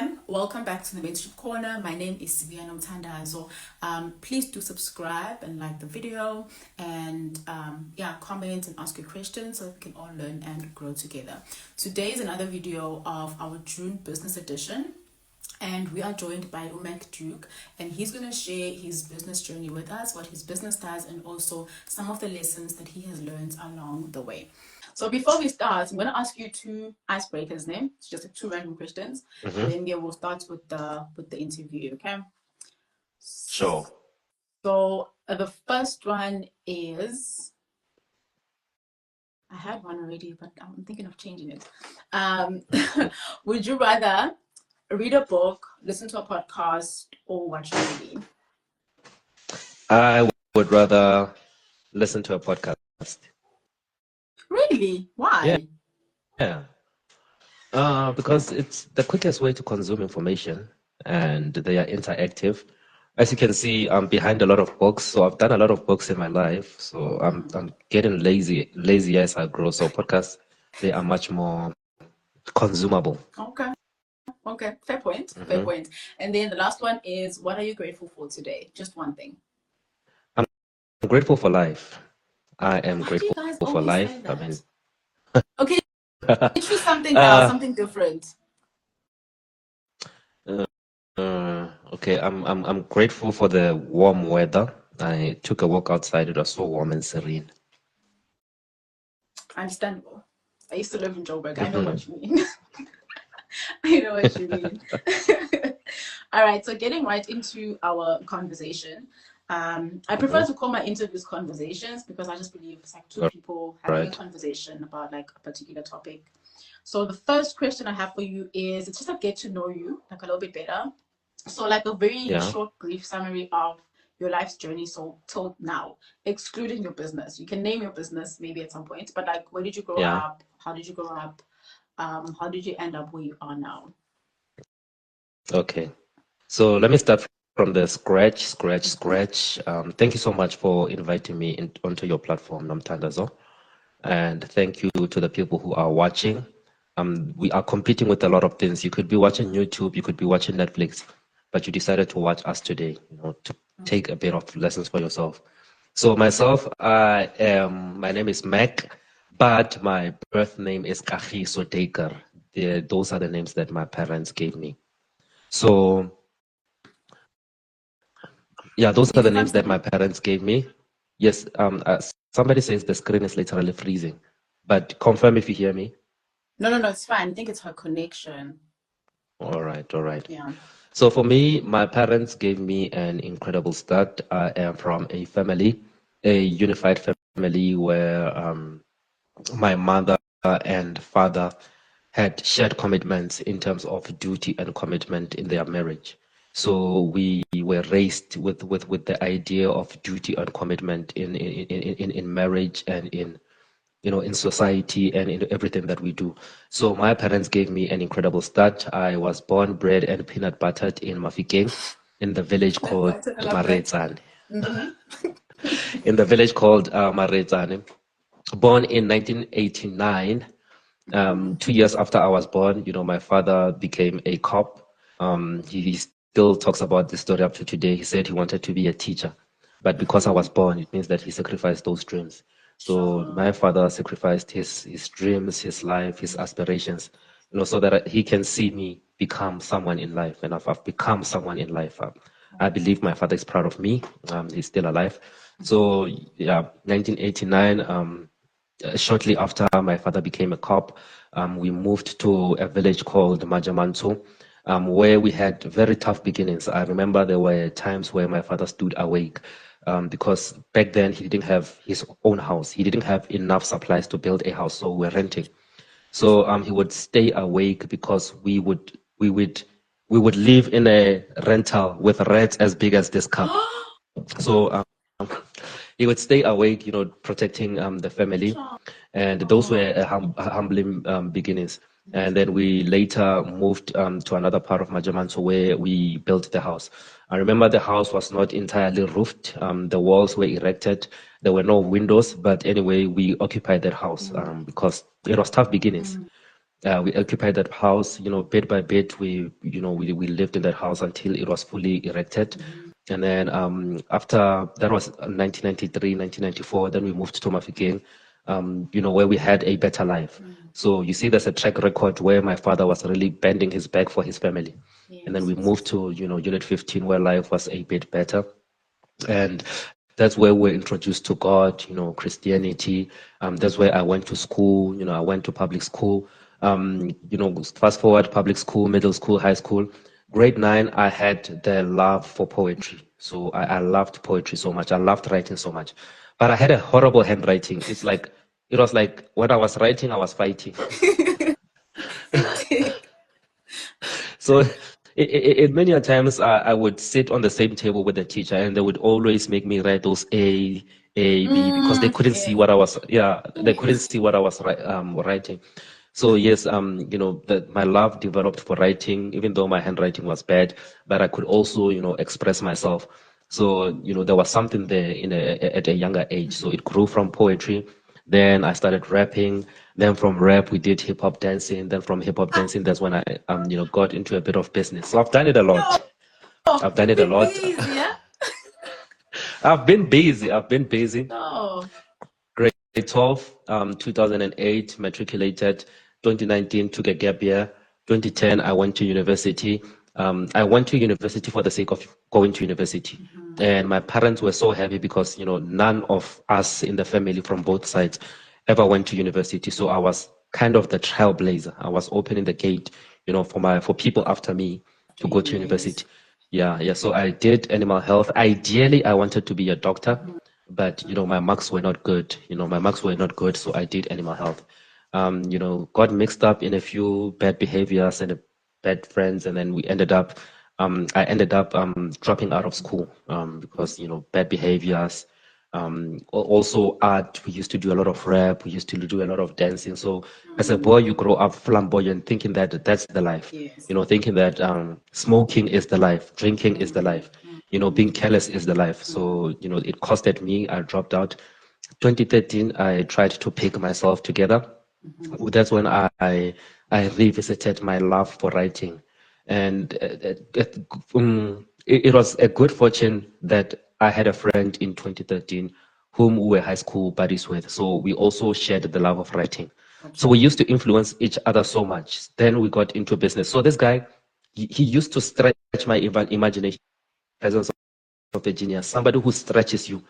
everyone, welcome back to the Mentorship Corner. My name is thementorshipcorner. Please do subscribe and like the video and comment and ask your questions so we can all learn and grow together. Today is another video of our June business edition. And we are joined by Umek Duke, and he's going to share his business journey with us, what his business does, and also some of the lessons that he has learned along the way. So before we start, I'm going to ask you two icebreakers, name. It's just two random questions, and then we'll start with the interview. Okay. Sure. So the first one is, I had one already, but I'm thinking of changing it. Would you rather read a book, listen to a podcast, or watch a movie? I would rather listen to a podcast. Really? Why? Yeah. Because it's the quickest way to consume information, and they are interactive. As you can see, I'm behind a lot of books, so I've done a lot of books in my life. So I'm getting lazy as I grow. So podcasts, they are much more consumable. Okay, fair point. Fair point. And then the last one is, what are you grateful for today? Just one thing. I'm grateful for life. I am Why do you grateful guys for always life. say I that? mean, Okay, choose something else, something different. Okay, I'm grateful for the warm weather. I took a walk outside. It was so warm and serene. Understandable. I used to live in Joburg. I know what you mean. I know what you mean. All right, so getting right into our conversation. I prefer to call my interviews conversations because I just believe it's like two people having a conversation about like a particular topic. So the first question I have for you is, it's just to get to know you like a little bit better. So like a very short, brief summary of your life's journey so till now, excluding your business. You can name your business maybe at some point, but like, where did you grow up? How did you grow up? How did you end up where you are now? Okay, so let me start from the scratch. Thank you so much for inviting me onto your platform, Namtandazo. And thank you to the people who are watching. We are competing with a lot of things. You could be watching YouTube, you could be watching Netflix, but you decided to watch us today, to take a bit of lessons for yourself. So myself, my name is Mac, but my birth name is Kagiso. Those are the names that my parents gave me. So yeah, those are the names that my parents gave me. Yes, somebody says the screen is literally freezing, but confirm if you hear me. No, it's fine. I think it's her connection. All right. Yeah. So for me, my parents gave me an incredible start. I am from a unified family where my mother and father had shared commitments in terms of duty and commitment in their marriage. So we were raised with the idea of duty and commitment in marriage and in society and in everything that we do. So my parents gave me an incredible start. I was born, bred, and peanut buttered in Mafikeng, in the village called Maretsane. In the village called Maretsane. Born in 1989. 2 years after I was born, my father became a cop. He still talks about this story up to today. He said he wanted to be a teacher, but because I was born, it means that he sacrificed those dreams. So my father sacrificed his dreams, his life, his aspirations, so that he can see me become someone in life. And I've become someone in life. I believe my father is proud of me. He's still alive. So yeah, 1989. Shortly after my father became a cop, we moved to a village called Majamanto, where we had very tough beginnings. I remember there were times where my father stood awake because back then he didn't have his own house. He didn't have enough supplies to build a house, so we're renting. So he would stay awake because we would live in a rental with rats as big as this cup. So he would stay awake, protecting the family. And those were humbling beginnings. And then we later moved to another part of Majamanto where we built the house. I remember the house was not entirely roofed. The walls were erected. There were no windows. But anyway, we occupied that house because it was tough beginnings. We occupied that house, bit by bit. We lived in that house until it was fully erected. And then after that was 1993, 1994, then we moved to Mafikeng, where we had a better life. So you see, there's a track record where my father was really bending his back for his family. And then we moved to, Unit 15, where life was a bit better. And that's where we're introduced to God, Christianity. That's where I went to school, I went to public school. Fast forward, public school, middle school, high school. Grade 9, I had the love for poetry. So I loved poetry so much. I loved writing so much. But I had a horrible handwriting. It was like when I was writing, I was fighting. So many a times I would sit on the same table with the teacher, and they would always make me write those A, B, because they couldn't see what I was, they couldn't see what I was writing. So yes, my love developed for writing, even though my handwriting was bad, but I could also, express myself. So, there was something there at a younger age. So it grew from poetry. Then I started rapping. Then from rap, we did hip hop dancing. Then from hip hop dancing, that's when I, got into a bit of business. So I've done it a lot. I've done it a lot. I've been busy. Oh. Grade 12, 2008, matriculated. 2019, took a gap year. 2010, I went to university. I went to university for the sake of going to university. And my parents were so happy because, none of us in the family from both sides ever went to university. So I was kind of the trailblazer. I was opening the gate, for people after me to go to university. Yeah. So I did animal health. Ideally, I wanted to be a doctor, but my marks were not good. So I did animal health. Got mixed up in a few bad behaviors and bad friends, and then I ended up dropping out of school because bad behaviors. Also art. We used to do a lot of rap. We used to do a lot of dancing. So as a boy, you grow up flamboyant, thinking that that's the life. Thinking that smoking is the life, drinking is the life. Being careless is the life. So it costed me. I dropped out. 2013, I tried to pick myself together. That's when I revisited my love for writing, and it was a good fortune that I had a friend in 2013 whom we were high school buddies with. So we also shared the love of writing. So we used to influence each other so much. Then we got into business. So this guy, he used to stretch my imagination, presence of a genius, somebody who stretches you.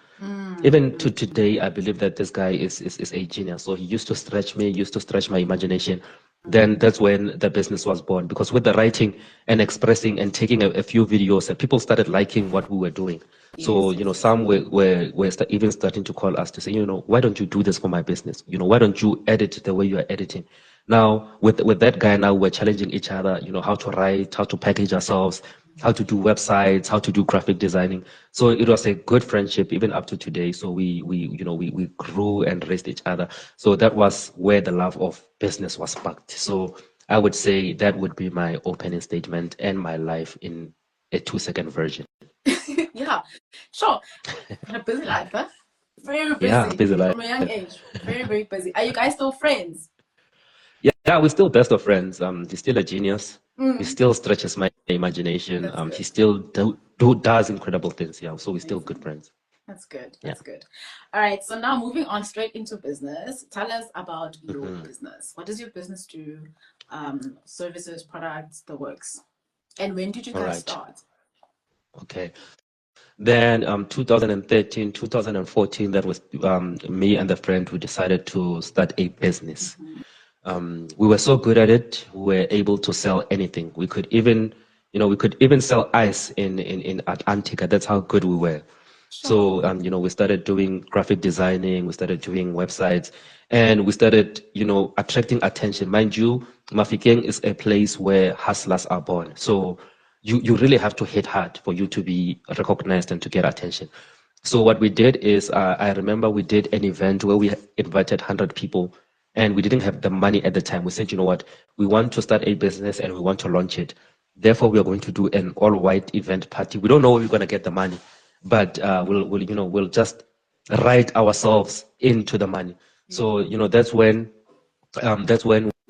Even to today, I believe that this guy is a genius. So he used to stretch me, used to stretch my imagination. Then that's when the business was born. Because with the writing and expressing and taking a few videos, and people started liking what we were doing. So, some were even starting to call us to say, why don't you do this for my business? Why don't you edit the way you are editing? Now, with that guy, now we're challenging each other, how to write, how to package ourselves, how to do websites, how to do graphic designing. So it was a good friendship even up to today. So we grew and raised each other. So that was where the love of business was sparked. So I would say that would be my opening statement and my life in a 2-second version. Yeah, sure. A busy life, huh? Very busy. Yeah, busy life. From a young age. Very, very busy. Are you guys still friends? Yeah, we're still best of friends. He's still a genius. He still stretches my imagination. He still does incredible things. Yeah, so we're still good friends. That's good. That's good. All right. So now moving on straight into business. Tell us about your business. What does your business do? Services, products, the works. And when did you guys start? Okay. Then 2013, 2014, that was me and a friend who decided to start a business. We were so good at it, we were able to sell anything. We could even sell ice in Antarctica. That's how good we were. So, we started doing graphic designing, we started doing websites, and we started, attracting attention. Mind you, Mafikeng is a place where hustlers are born. So you really have to hit hard for you to be recognized and to get attention. So what we did is, I remember we did an event where we invited 100 people, and we didn't have the money at the time. We said, you know what, we want to start a business and we want to launch it. Therefore, we are going to do an all-white event party. We don't know where we're going to get the money, but we'll just write ourselves into the money. So that's when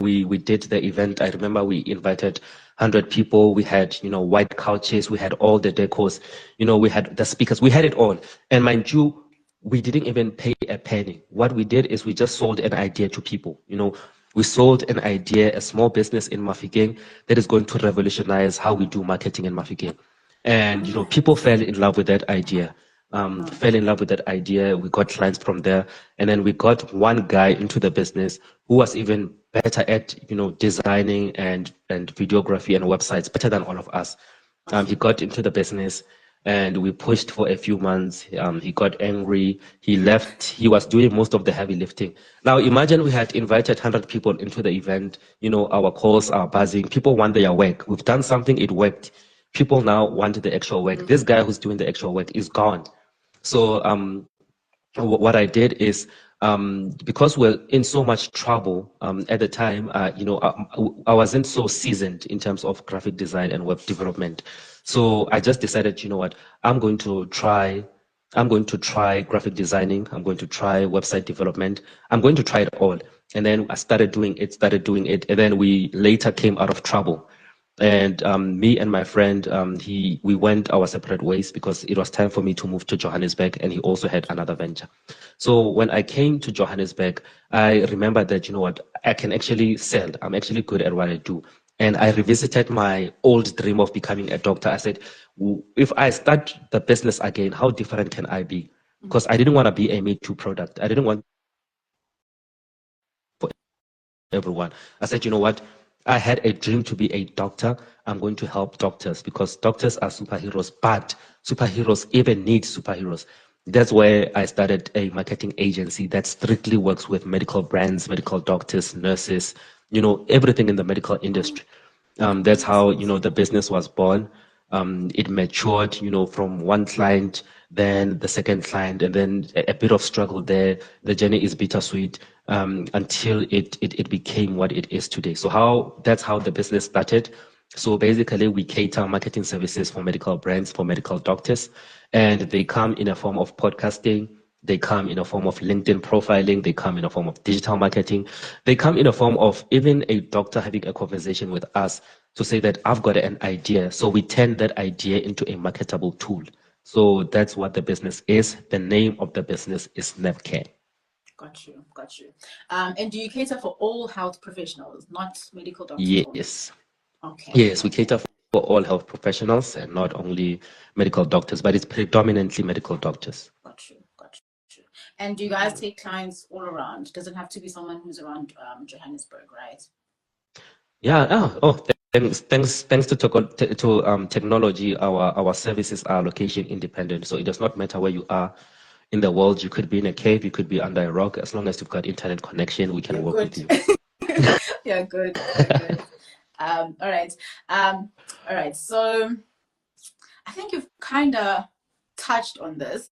we did the event, I remember we invited 100 people. We had, white couches. We had all the decors. We had the speakers. We had it all. And mind you, we didn't even pay a penny. What we did is we just sold an idea to people. We sold an idea, a small business in Mafikeng that is going to revolutionize how we do marketing in Mafikeng. And, people fell in love with that idea. Fell in love with that idea. We got clients from there. And then we got one guy into the business who was even better at, designing and videography and websites, better than all of us. He got into the business and we pushed for a few months. He got angry. He left. He was doing most of the heavy lifting. Now imagine we had invited 100 people into the event. Our calls are buzzing. People want their work. We've done something. It worked. People now want the actual work. This guy who's doing the actual work is gone. So what I did is, because we're in so much trouble at the time, I wasn't so seasoned in terms of graphic design and web development. So I just decided, you know what, I'm going to try graphic designing. I'm going to try website development. I'm going to try it all. And then I started doing it. And then we later came out of trouble. And me and my friend, we went our separate ways because it was time for me to move to Johannesburg, and he also had another venture. So when I came to Johannesburg, I remembered that, you know what, I can actually sell. I'm actually good at what I do. And I revisited my old dream of becoming a doctor. I said, if I start the business again, how different can I be? Because I didn't want to be a me-too product. I didn't want for everyone. I said, you know what? I had a dream to be a doctor. I'm going to help doctors because doctors are superheroes, but superheroes even need superheroes. That's where I started a marketing agency that strictly works with medical brands, medical doctors, nurses, everything in the medical industry. That's how, the business was born. It matured, from one client, then the second client, and then a bit of struggle there. The journey is bittersweet until it became what it is today. So that's how the business started. So basically, we cater marketing services for medical brands, for medical doctors, and they come in a form of podcasting. They come in a form of LinkedIn profiling. They come in a form of digital marketing. They come in a form of even a doctor having a conversation with us to say that I've got an idea. So we turn that idea into a marketable tool. So that's what the business is. The name of the business is Nepcare. Got you. And do you cater for all health professionals, not medical doctors? Yes. Okay. Yes, we cater for all health professionals and not only medical doctors, but it's predominantly medical doctors. Got you. And do you guys take clients all around? Does it have to be someone who's around Johannesburg, right? Yeah. Thanks to technology, our services are location independent. So it does not matter where you are in the world. You could be in a cave, you could be under a rock. As long as you've got internet connection, we can work with you. Yeah, good. All right. So I think you've kind of touched on this,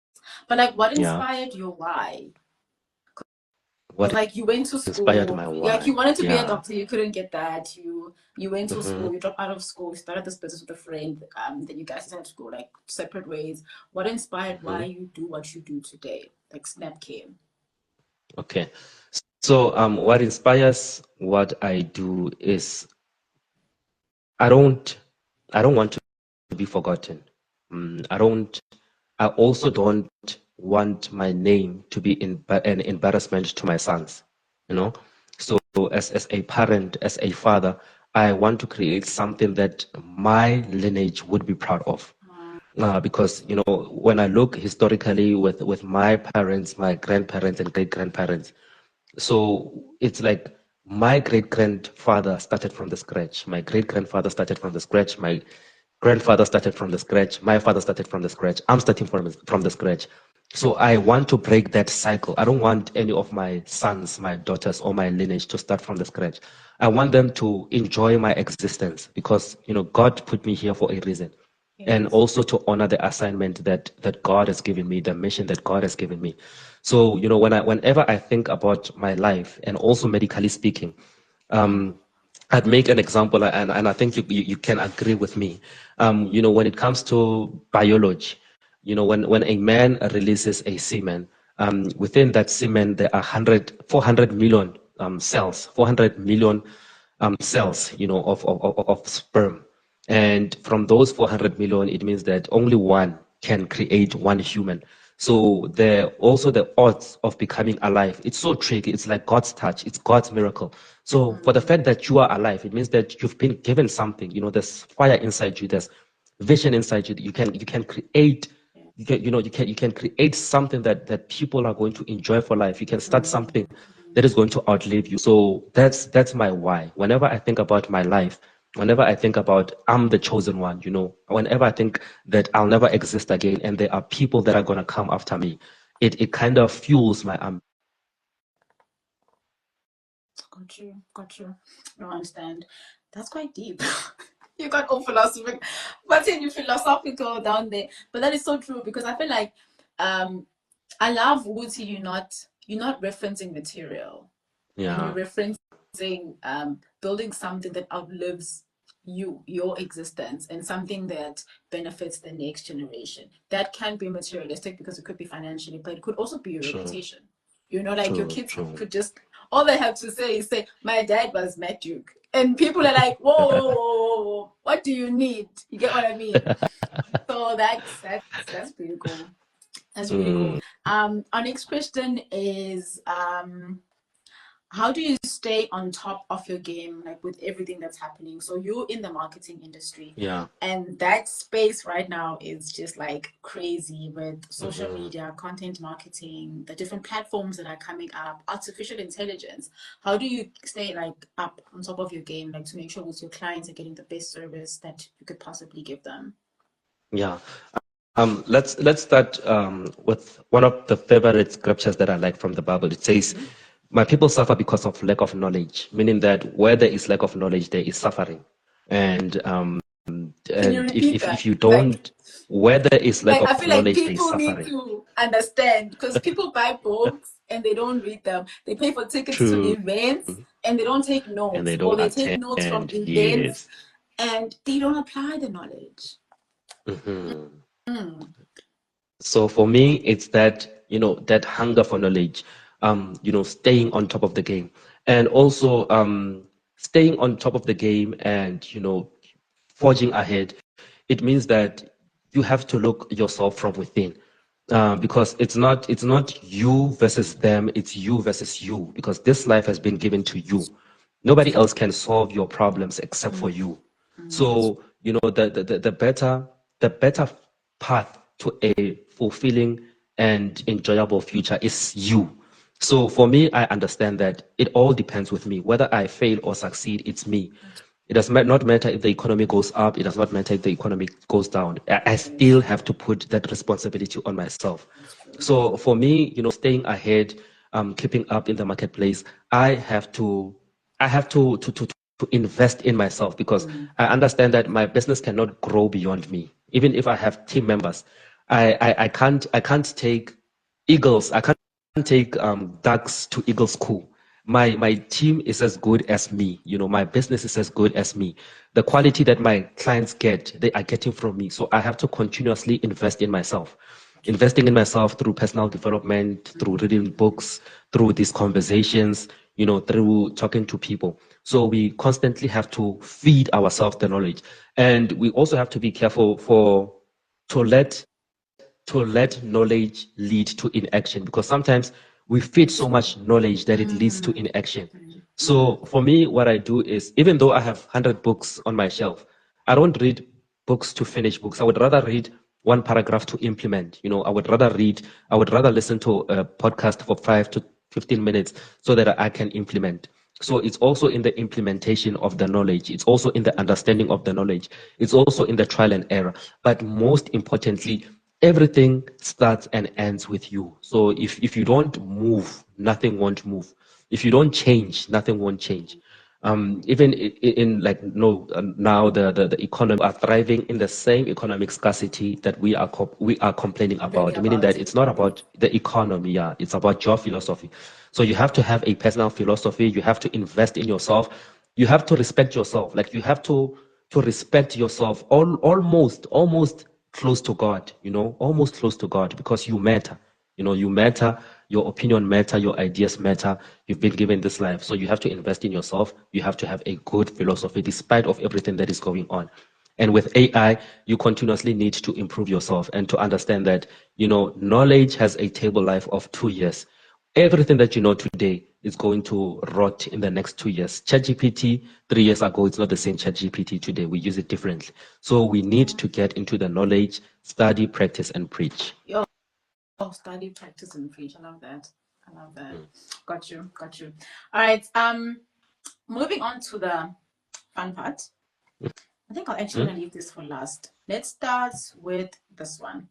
but what inspired your why? What you went to school, inspired my why? You wanted to be a doctor, you couldn't get that. You went to school, you dropped out of school, you started this business with a friend, then you guys decided to go separate ways. What inspired why you do what you do today, like Snapcare? Okay, so what inspires what I do is I don't want to be forgotten. I also don't want my name to be an embarrassment to my sons, So as a parent, as a father, I want to create something that my lineage would be proud of. Because, when I look historically with my parents, my grandparents and great-grandparents, so it's like my great-grandfather started from the scratch. My great-grandfather started from the scratch. My grandfather started from the scratch. My father started from the scratch. I'm starting from the scratch. So I want to break that cycle. I don't want any of my sons, my daughters, or my lineage to start from the scratch. I want them to enjoy my existence because, God put me here for a reason. Yes. And also to honor the assignment that God has given me, the mission that God has given me. So, whenever I think about my life and also medically speaking, I'd make an example, and I think you can agree with me. When it comes to biology, when a man releases a semen, within that semen there are 400 million cells, 400 million cells, of sperm. And from those 400 million, it means that only one can create one human. So also the odds of becoming alive, it's so tricky. It's like God's touch. It's God's miracle. So for the fact that you are alive, it means that you've been given something. There's fire inside you. There's vision inside you. You can create. You can create something that people are going to enjoy for life. You can start something that is going to outlive you. So that's my why. Whenever I think about my life, whenever I think about I'm the chosen one, whenever I think that I'll never exist again and there are people that are going to come after me, it kind of fuels my ambition. Got you. No, I understand. That's quite deep. You got all philosophical, but you philosophical down there. But that is so true because I feel like I love Wuti, you're not referencing material. Yeah. And you're referencing building something that outlives your existence and something that benefits the next generation. That can be materialistic because it could be financially, but it could also be your reputation. Your kids could just, all they have to say is say, my dad was Matt Duke. And people are like, whoa, what do you need? You get what I mean? So that's pretty cool. That's really cool. Our next question is how do you stay on top of your game, like with everything that's happening? So you're in the marketing industry, and that space right now is just like crazy with social media, content marketing, the different platforms that are coming up, artificial intelligence. How do you stay like up on top of your game, like to make sure that your clients are getting the best service that you could possibly give them? Yeah. Let's start with one of the favorite scriptures that I like from the Bible. It says, "My people suffer because of lack of knowledge," meaning that where there is lack of knowledge, there is suffering. And if you don't, where there is lack I of feel like knowledge, there is people need suffering. to understand because people buy books and they don't read them. They pay for tickets to events and they don't take notes, And they or don't they take notes from events and they don't apply the knowledge. So for me, it's that, that hunger for knowledge, staying on top of the game, and also staying on top of the game and, forging ahead. It means that you have to look yourself from within. Because it's not you versus them, it's you versus you, because this life has been given to you. Nobody else can solve your problems except for you. So, the better path to a fulfilling and enjoyable future is you. So for me, I understand that it all depends with me. Whether I fail or succeed, it's me. It does not matter if the economy goes up. It does not matter if the economy goes down. I still have to put that responsibility on myself. So for me, staying ahead, keeping up in the marketplace, I have to invest in myself because I understand that my business cannot grow beyond me. Even if I have team members, I can't take eagles. I can't take ducks to eagle school. My team is as good as me. My business is as good as me. The quality that my clients get, they are getting from me. So I have to continuously invest in myself. Investing in myself through personal development, through reading books, through these conversations, through talking to people. So we constantly have to feed ourselves the knowledge. And we also have to be careful to let knowledge lead to inaction, because sometimes we feed so much knowledge that it leads to inaction. So for me, what I do is, even though I have 100 books on my shelf, I don't read books to finish books. I would rather read one paragraph to implement. I would rather listen to a podcast for 5 to 15 minutes so that I can implement. So it's also in the implementation of the knowledge. It's also in the understanding of the knowledge. It's also in the trial and error. But most importantly, everything starts and ends with you. So if you don't move, nothing won't move. If you don't change, nothing won't change. Even in like no now the economy are thriving in the same economic scarcity that we are complaining about, meaning that it's not about the economy, it's about your philosophy. So you have to have a personal philosophy. You have to invest in yourself. You have to respect yourself. Like you have to respect yourself almost close to God, almost close to God, because you matter. You matter. Your opinion matter, your ideas matter. You've been given this life, so you have to invest in yourself. You have to have a good philosophy despite of everything that is going on. And with AI, you continuously need to improve yourself and to understand that, knowledge has a table life of 2 years. Everything that you know today is going to rot in the next 2 years. ChatGPT 3 years ago, it's not the same ChatGPT today. We use it differently. So we need to get into the knowledge, study, practice, and preach. Study, practice, and preach. I love that. Got you. All right. Moving on to the fun part. I think I'll actually gonna leave this for last. Let's start with this one.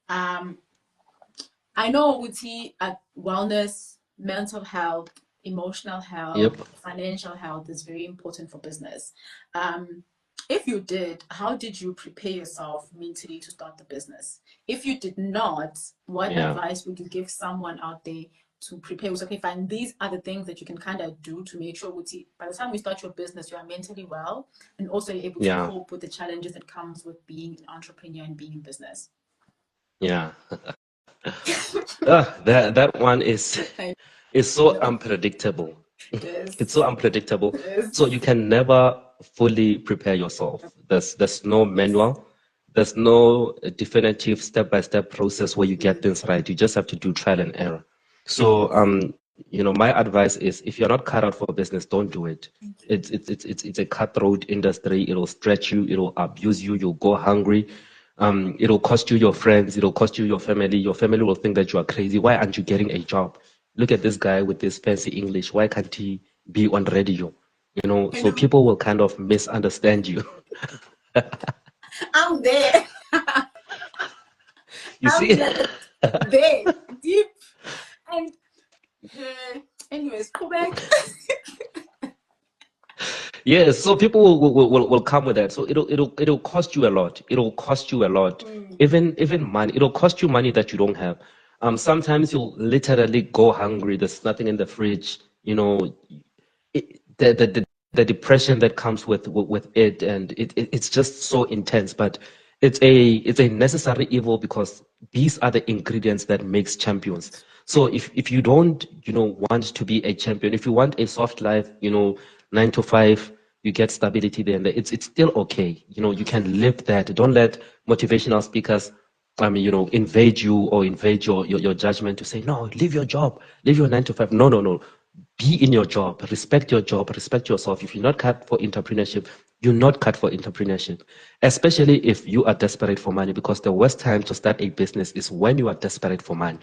I know Uti at wellness, mental health, emotional health, financial health is very important for business. If you did, how did you prepare yourself mentally to start the business? If you did not, what advice would you give someone out there to prepare? So, okay, fine, these are the things that you can kind of do to make sure by the time you start your business, you are mentally well and also able to cope with the challenges that comes with being an entrepreneur and being in business. Yeah. That one is so unpredictable. It's so unpredictable. So you can never fully prepare yourself. There's no manual. There's no definitive step-by-step process where you get things right. You just have to do trial and error. So my advice is if you're not cut out for business, don't do it. It's a cutthroat industry. It'll stretch you, it'll abuse you, you'll go hungry. It'll cost you your friends, it'll cost you your family. Your family will think that you are crazy. Why aren't you getting a job? Look at this guy with this fancy English. Why can't he be on radio? So people will kind of misunderstand you. I'm there. You see? There, deep. And anyways, go back. Yeah, so people will come with that. So it'll cost you a lot. It'll cost you a lot. Even money. It'll cost you money that you don't have. Sometimes you'll literally go hungry. There's nothing in the fridge. The depression that comes with it, and it's just so intense. But it's a necessary evil because these are the ingredients that makes champions. So if you don't want to be a champion, if you want a soft life, 9 to 5, you get stability there, and it's still okay. You can live that. Don't let motivational speakers invade you or invade your judgment to say, no, leave your job, leave your 9 to 5. No. Be in your job, respect yourself. If you're not cut for entrepreneurship, you're not cut for entrepreneurship, especially if you are desperate for money, because the worst time to start a business is when you are desperate for money.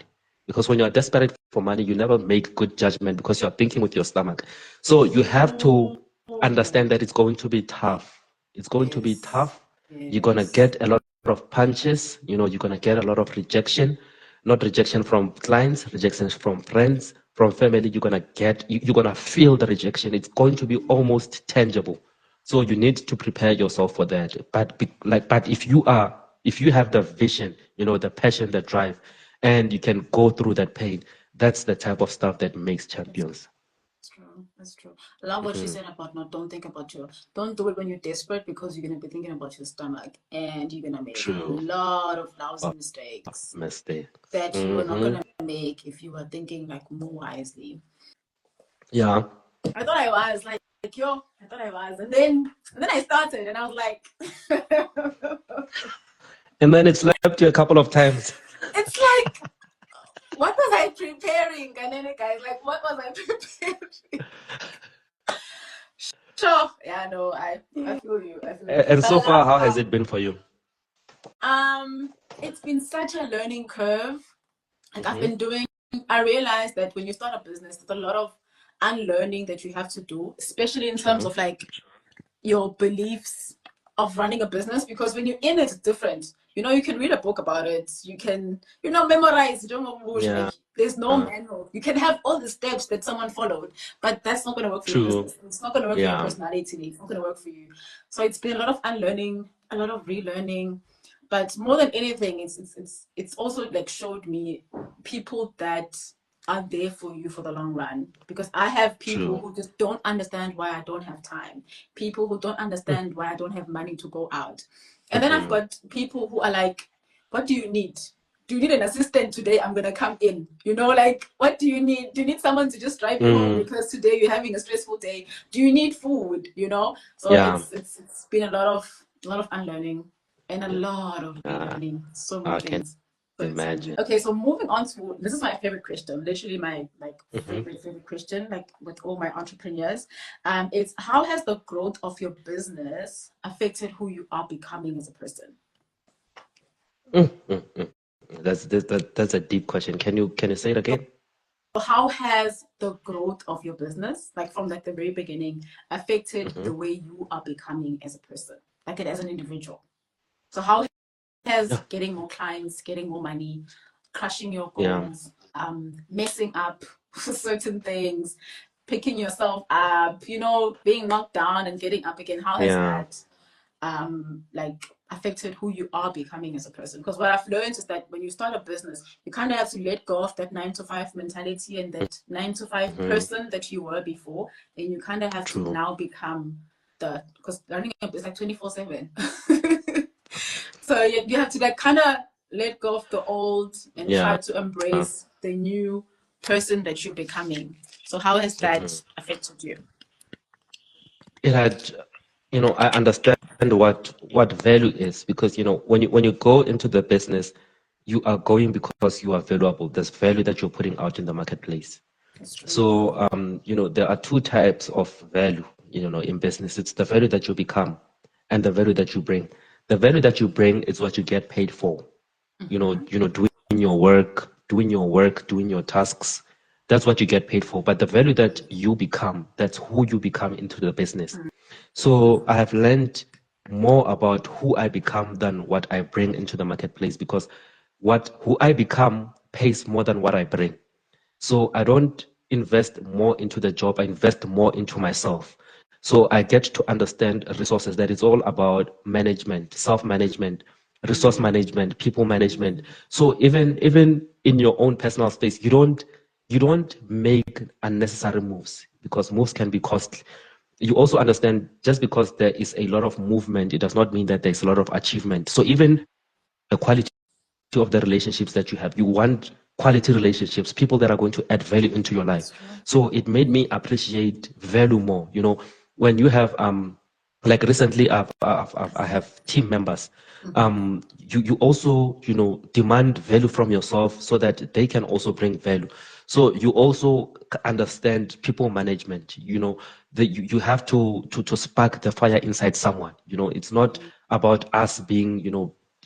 Because when you are desperate for money, you never make good judgment because you're thinking with your stomach. So you have to understand that it's going to be tough. It's going to be tough. You're going to get a lot of punches. You're going to get a lot of rejection, not rejection from clients, rejection from friends, from family. You're going to feel the rejection. It's going to be almost tangible. So you need to prepare yourself for that. But if you have the vision, the passion, the drive, and you can go through that pain, that's the type of stuff that makes champions. That's true. I love what you said about don't do it when you're desperate, because you're going to be thinking about your stomach and you're going to make a lot of lousy mistakes that you are not going to make if you were thinking like more wisely. Yeah. I thought I was and then I started and I was like and then it slapped you a couple of times. It's like, what was I preparing? And then the guy's like, what was I preparing? Sure. Yeah, no, I feel you. And so far, how has it been for you? It's been such a learning curve. Like I realized that when you start a business, there's a lot of unlearning that you have to do, especially in terms of like your beliefs of running a business, because when you're in it, it's different. You can read a book about it. You can, memorize. Like, there's no manual. You can have all the steps that someone followed, but that's not going to work for your business. It's not going to work for your personality. It's not going to work for you. So it's been a lot of unlearning, a lot of relearning. But more than anything, it's also like showed me people that are there for you for the long run, because I have people who just don't understand why I don't have time, people who don't understand why I don't have money to go out, and then I've got people who are like, what do you need? do you need an assistant today? I'm gonna come in. You know, like, what do you need? Do you need someone to just drive you home because today you're having a stressful day? Do you need food? You know, so Yeah. it's been a lot of unlearning and a lot of relearning. So many I can things. imagine. Okay, so moving on to, this is my favorite question, literally my Mm-hmm. favorite question, like with all my entrepreneurs. It's, how has the growth of your business affected who you are becoming as a person? That's a deep question. Can you say it again? How has the growth of your business, like from like the very beginning, affected Mm-hmm. the way you are becoming as a person, like it as an individual? So how has Yeah. getting more clients, getting more money, crushing your Yeah. goals, messing up certain things, picking yourself up, you know, being knocked down and getting up again, how has Yeah. that like affected who you are becoming as a person? Because what I've learned is that when you start a business, you kind of have to let go of that 9 to 5 mentality and that 9 to 5 Mm-hmm. person that you were before, and you kind of have to True. now become the, because running a business like 24/7. So you have to like kind of let go of the old and try Yeah. to embrace the new person that you're becoming. So how has Mm-hmm. that affected you? It had, I understand what value is, because when you go into the business, you are going because you are valuable. There's value that you're putting out in the marketplace. That's true. So there are two types of value, in business. It's the value that you become and the value that you bring. The value that you bring is what you get paid for. Doing your work, doing your tasks. That's what you get paid for. But the value that you become, that's who you become into the business. So I have learned more about who I become than what I bring into the marketplace, because who I become pays more than what I bring. So I don't invest more into the job, I invest more into myself. So I get to understand resources, that it's all about management, self-management, resource management, people management. So even in your own personal space, you don't make unnecessary moves, because moves can be costly. You also understand, just because there is a lot of movement, it does not mean that there's a lot of achievement. So even the quality of the relationships that you have, you want quality relationships, people that are going to add value into your life. So it made me appreciate value more. When you have like recently, I have team members. You also demand value from yourself, so that they can also bring value. So you also understand people management. That you have to spark the fire inside someone. It's not about us being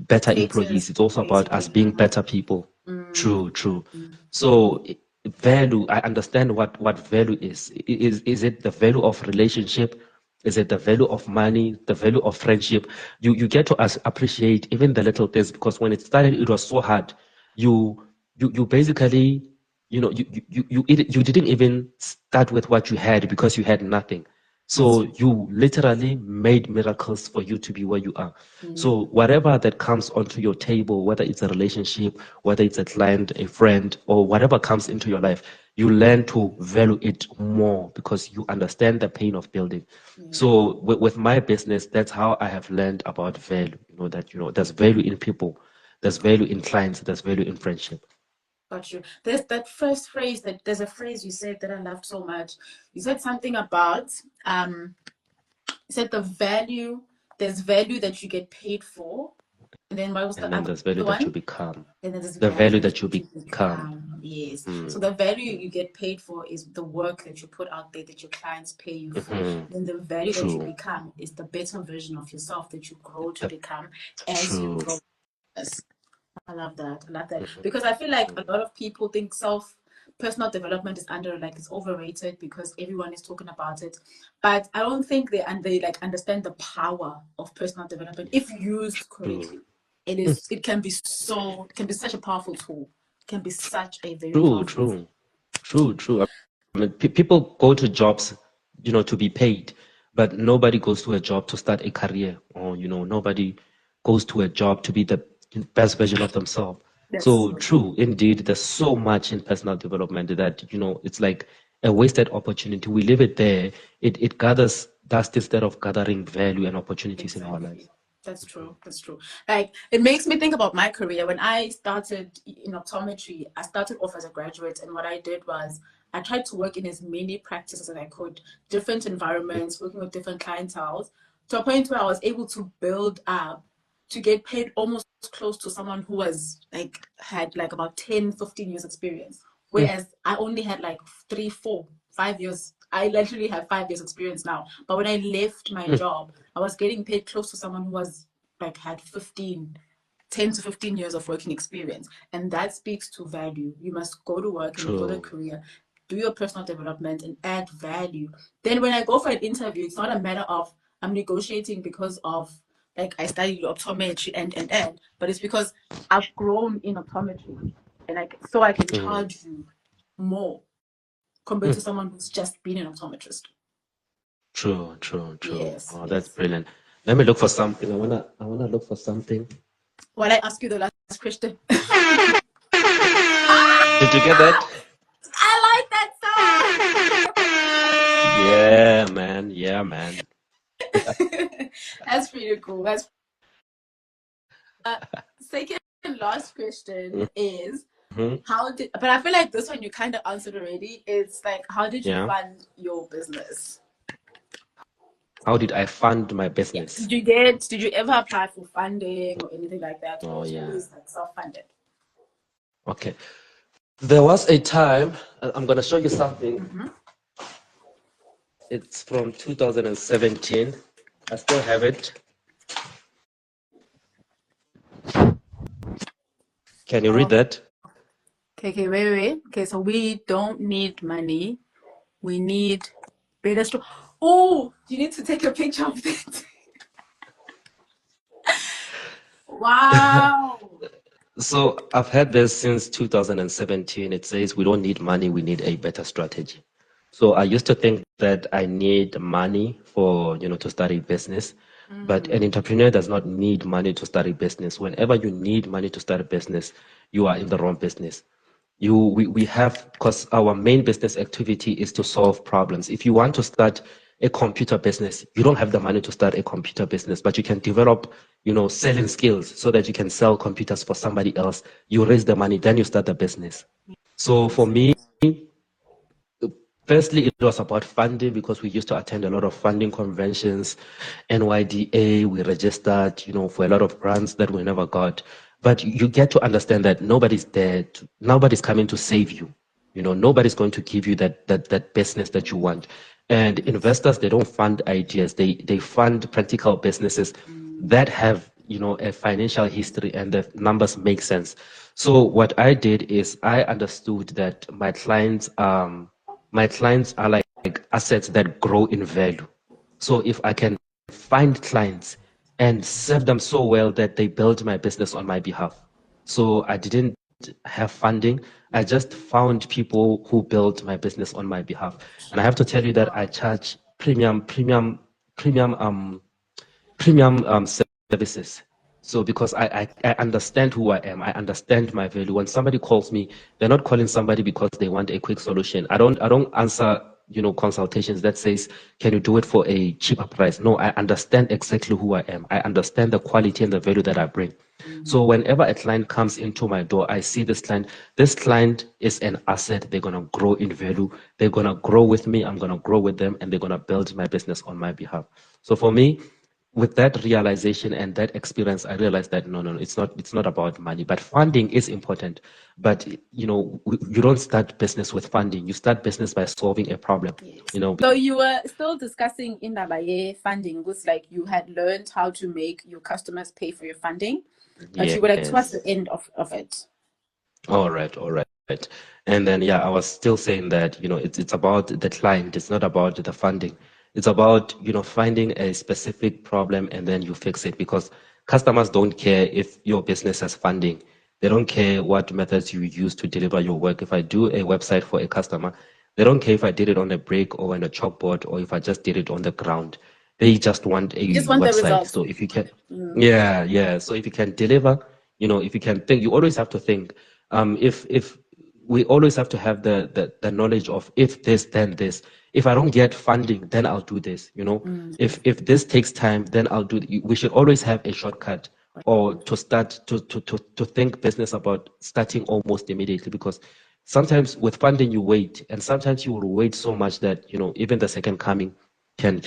better Dictators employees. It's also about us creatively. being better people. True, true. So value, I understand what value is. Is it the value of relationship? Is it the value of money, the value of friendship? You get to appreciate even the little things, because when it started, it was so hard. You basically, you didn't even start with what you had, because you had nothing. So you literally made miracles for you to be where you are. So whatever that comes onto your table, whether it's a relationship, whether it's a client, a friend, or whatever comes into your life, you learn to value it more, because you understand the pain of building. So with my business, that's how I have learned about value. That there's value in people, there's value in clients, there's value in friendship. Got you. There's that first phrase, that there's a phrase you said that I loved so much. You said something about you said there's value that you get paid for. And then what was And the then other there's value that you one? become, And then there's the value value that that you you become. become. Yes. So Mm, the value you get paid for is the work that you put out there that your clients pay you for. mhm. Then the value that you True. become is the better version of yourself that you grow to Uh, become as you True. grow. Yes. I love that. I love that. Because I feel like a lot of people think personal development is like it's overrated because everyone is talking about it. But I don't think they like understand the power of personal development if used True. correctly. It can be such a powerful tool. It can be such a very True, powerful tool. true, true. I mean, people go to jobs, to be paid, but nobody goes to a job to start a career, or nobody goes to a job to be the best version of themselves. That's So so true, indeed, there's so much in personal development that it's like a wasted opportunity. We leave it there. It gathers dust instead of gathering value and opportunities in our exactly. lives. That's true. That's true. Like, it makes me think about my career. When I started in optometry, I started off as a graduate, and what I did was I tried to work in as many practices as I could, different environments, working with different clientele, to a point where I was able to build up to get paid almost close to someone who was like had like about 10, 15 years experience. Mm, Whereas I only had like 3, 4, 5 years. I literally have 5 years experience now. But when I left my mm, job, I was getting paid close to someone who was like had 10 to 15 years of working experience. And that speaks to value. You must go to work and build a true. career, do your personal development and add value. Then when I go for an interview, it's not a matter of I'm negotiating because of like I studied optometry and, but it's because I've grown in optometry and so I can Mm, charge you more compared to mm, someone who's just been an optometrist. true, true, true. Yes, Oh, that's yes. brilliant. Let me look for something. I wanna look for something. While I ask you the last question. Did you get that? I like Yeah, man. Yeah, man. that song. That's pretty cool. That's second and last question is Mm-hmm. how did but I feel like this one you kind of answered already. It's like how did you Yeah. fund your business? How did I fund my Yeah. business? Did you ever apply for funding or anything like that? Or Oh, was it yeah. always like self-funded? Okay. There was a time, I'm gonna show you something. Mm-hmm. It's from 2017. I still have it. Can you read Oh, that? okay, wait. Okay, so we don't need money. We need better store. Oh, you need to take a picture of that. Wow. So I've had this since 2017. It says we don't need money, we need a better strategy. So I used to think that I need money for, to start a business, but an Mm, entrepreneur does not need money to start a business. Whenever you need money to start a business, you are in the wrong business. We have, because our main business activity is to solve problems. If you want to start a computer business, you don't have the money to start a computer business, but you can develop, selling skills so that you can sell computers for somebody else. You raise the money, then you start the business. So for yes, me, yes. firstly, it was about funding because we used to attend a lot of funding conventions, NYDA, we registered, for a lot of grants that we never got. But you get to understand that nobody's there, nobody's coming to save you. Nobody's going to give you that business that you want. And Yes. investors, they don't fund ideas, they fund practical businesses Mm, that have, a financial history and the numbers make sense. So what I did is I understood that my clients are like assets that grow in value. So if I can find clients and serve them so well that they build my business on my behalf. So I didn't have funding. I just found people who built my business on my behalf. And I have to tell you that I wow. charge premium premium services. So because I understand who I am, I understand my value. When somebody calls me, they're not calling somebody because they want a quick solution. I don't answer, consultations that says, can you do it for a cheaper price? No, I understand exactly who I am. I understand the quality and the value that I bring. So Mm, whenever a client comes into my door, I see this client. This client is an asset. They're gonna grow in value. They're gonna grow with me. I'm gonna grow with them, and they're gonna build my business on my behalf. So for me, with that realization and that experience, I realized that no, it's not about money, but funding is important. But you don't start business with funding. You start business by solving a problem. yes. You know, So you were still discussing in Dabaye funding was like you had learned how to make your customers pay for your funding, but you were like towards yes. the end of it. All right, all right. And then yeah, I was still saying that, it's about the client, it's not about the funding. It's about, finding a specific problem and then you fix it because customers don't care if your business has funding. They don't care what methods you use to deliver your work. If I do a website for a customer, they don't care if I did it on a brick or on a chalkboard or if I just did it on the ground. They just want You just a want the website. result. So if you can, Mm, yeah, yeah. So if you can deliver, if you can think, you always have to think. If we always have to have the knowledge of if this, then this. If I don't get funding, then I'll do this. If this takes time, then I'll do. We should always have a shortcut or to start to think business about starting almost immediately, because sometimes with funding you wait, and sometimes you will wait so much that even the second coming can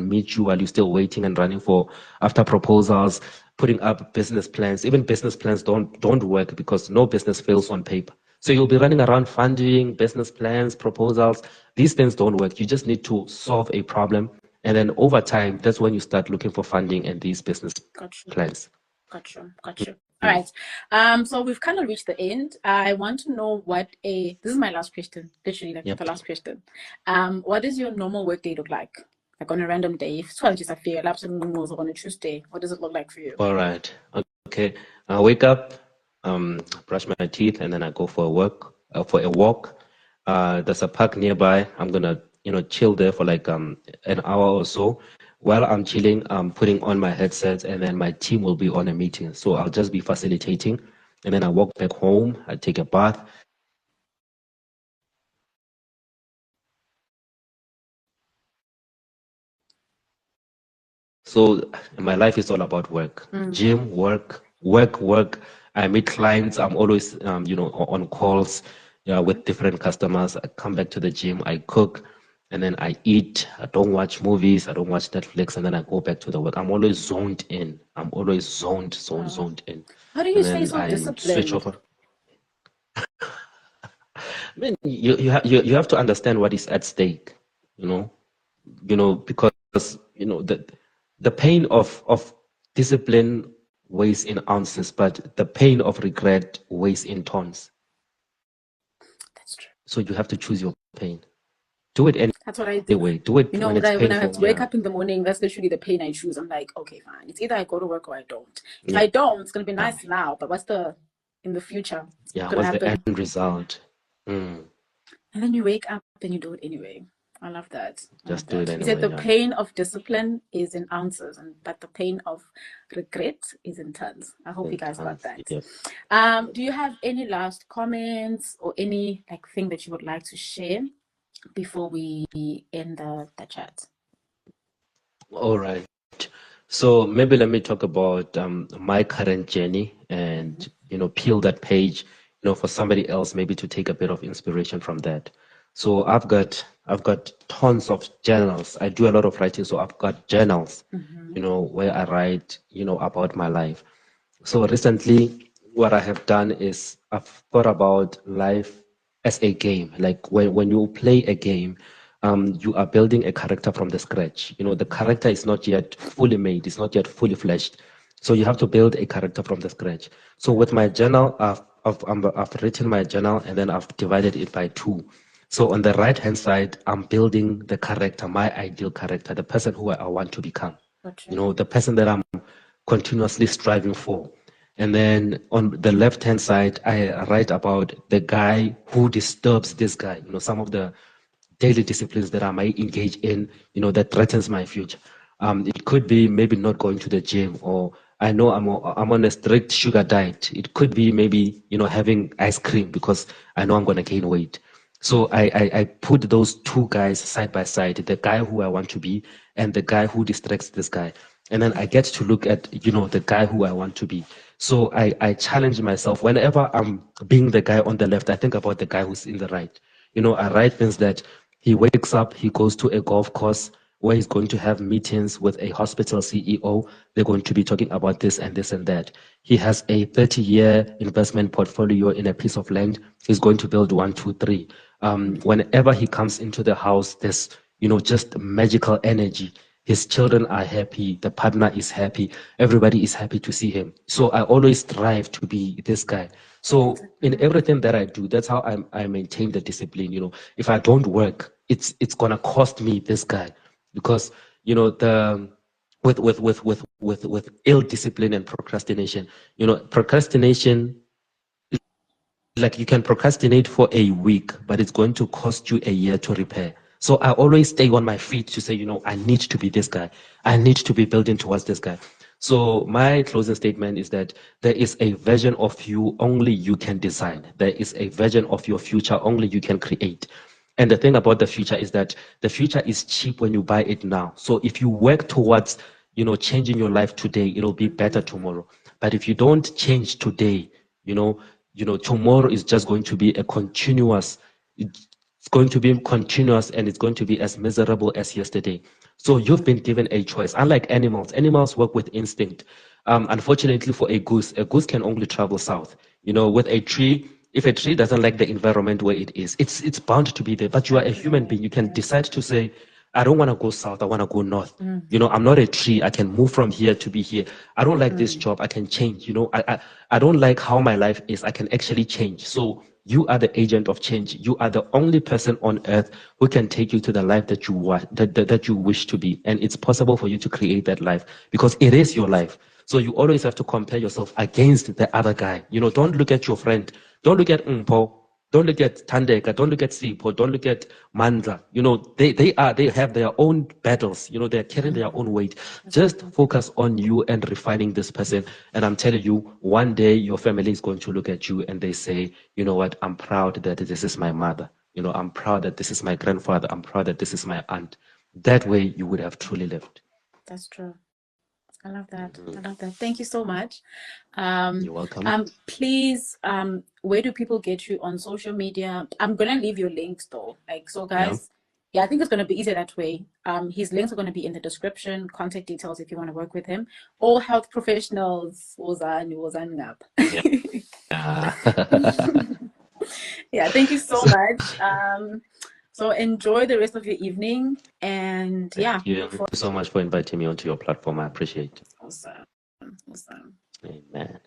meet you while you're still waiting and running for after proposals, putting up business plans. Even business plans don't work because no business fails on paper. So you'll be running around funding, business plans, proposals. These things don't work. You just need to solve a problem, and then over time, that's when you start looking for funding and these business plans. Gotcha. All right. So we've kind of reached the end. I want to know this is my last question, literally the last question. What does your normal work day look like? Like on a random day? If it's just a fair lapse on a Tuesday, what does it look like for you? All right. Okay. I wake up, brush my teeth, and then I go for a walk. There's a park nearby. I'm gonna, chill there for like an hour or so. While I'm chilling, I'm putting on my headset, and then my team will be on a meeting. So I'll just be facilitating, and then I walk back home. I take a bath. So my life is all about work, gym, work. I meet clients. I'm always, on calls, with different customers. I come back to the gym. I cook, and then I eat. I don't watch movies. I don't watch Netflix, and then I go back to the work. I'm always zoned in. I'm always zoned in. How do you stay so disciplined? Switch over. I mean, you have to understand what is at stake, because the pain of discipline weighs in ounces, but the pain of regret weighs in tons. That's true. So you have to choose your pain. Do it anyway. That's what I do. Do it when it's painful. When I have to wake up in the morning, that's literally the pain I choose. I'm like, okay, fine. It's either I go to work or I don't. If I don't, it's gonna be nice now, but what's in the future? What's the end result? And then you wake up and you do it anyway. I love that. Just do it anyway. You said the pain of discipline is in ounces, but the pain of regret is in tons. I hope you guys got that. Yeah. Do you have any last comments or any thing that you would like to share before we end the chat? All right. So maybe let me talk about my current journey and peel that page, for somebody else maybe to take a bit of inspiration from that. So I've got tons of journals. I do a lot of writing, so I've got journals, where I write, about my life. So recently, what I have done is I've thought about life as a game. Like when you play a game, you are building a character from the scratch. The character is not yet fully made, it's not yet fully fleshed. So you have to build a character from the scratch. So with my journal, I've written my journal, and then I've divided it by 2. So on the right-hand side, I'm building the character, my ideal character, the person who I want to become. Okay. The person that I'm continuously striving for. And then on the left-hand side, I write about the guy who disturbs this guy, some of the daily disciplines that I might engage in, that threatens my future. It could be maybe not going to the gym, or I know I'm on a strict sugar diet. It could be maybe, having ice cream because I know I'm going to gain weight. So I put those 2 guys side by side, the guy who I want to be and the guy who distracts this guy. And then I get to look at, the guy who I want to be. So I challenge myself. Whenever I'm being the guy on the left, I think about the guy who's in the right. I write things that he wakes up, he goes to a golf course where he's going to have meetings with a hospital CEO. They're going to be talking about this and this and that. He has a 30-year investment portfolio in a piece of land. He's going to build 1, 2, 3. Whenever he comes into the house, there's, just magical energy. His children are happy. The partner is happy. Everybody is happy to see him. So I always strive to be this guy. So in everything that I do, that's how I maintain the discipline. If I don't work, it's gonna cost me this guy, because with ill discipline and procrastination, procrastination, like you can procrastinate for a week, but it's going to cost you a year to repair. So I always stay on my feet to say, I need to be this guy. I need to be building towards this guy. So my closing statement is that there is a version of you only you can design. There is a version of your future only you can create. And the thing about the future is that the future is cheap when you buy it now. So if you work towards, changing your life today, it'll be better tomorrow. But if you don't change today, tomorrow is just going to be a continuous, it's going to be continuous and it's going to be as miserable as yesterday. So you've been given a choice. Unlike animals work with instinct. Unfortunately for a goose can only travel south. With a tree, if a tree doesn't like the environment where it is, it's bound to be there. But you are a human being. You can decide to say, I don't want to go south, I want to go north. I'm not a tree. I can move from here to be here. I don't like this job. I can change. I don't like how my life is. I can actually change. So you are the agent of change. You are the only person on earth who can take you to the life that you want, that you wish to be. And it's possible for you to create that life because it is your life. So you always have to compare yourself against the other guy. Don't look at your friend. Don't look at Mpo. Don't look at Tandeka. Don't look at Sipo. Don't look at Mandla. They have their own battles. They're carrying their own weight. Just focus on you and refining this person. And I'm telling you, one day your family is going to look at you and they say, you know what? I'm proud that this is my mother. I'm proud that this is my grandfather. I'm proud that this is my aunt. That way you would have truly lived. That's true. I love that. I love that. Thank you so much. You're welcome. Please, where do people get you on social media? I'm gonna leave your links though. So guys, yeah, I think it's gonna be easier that way. His links are gonna be in the description, contact details if you want to work with him. All health professionals, yeah, thank you so much. So enjoy the rest of your evening, and Thank you. Thank you so much for inviting me onto your platform. I appreciate it. Awesome. Amen.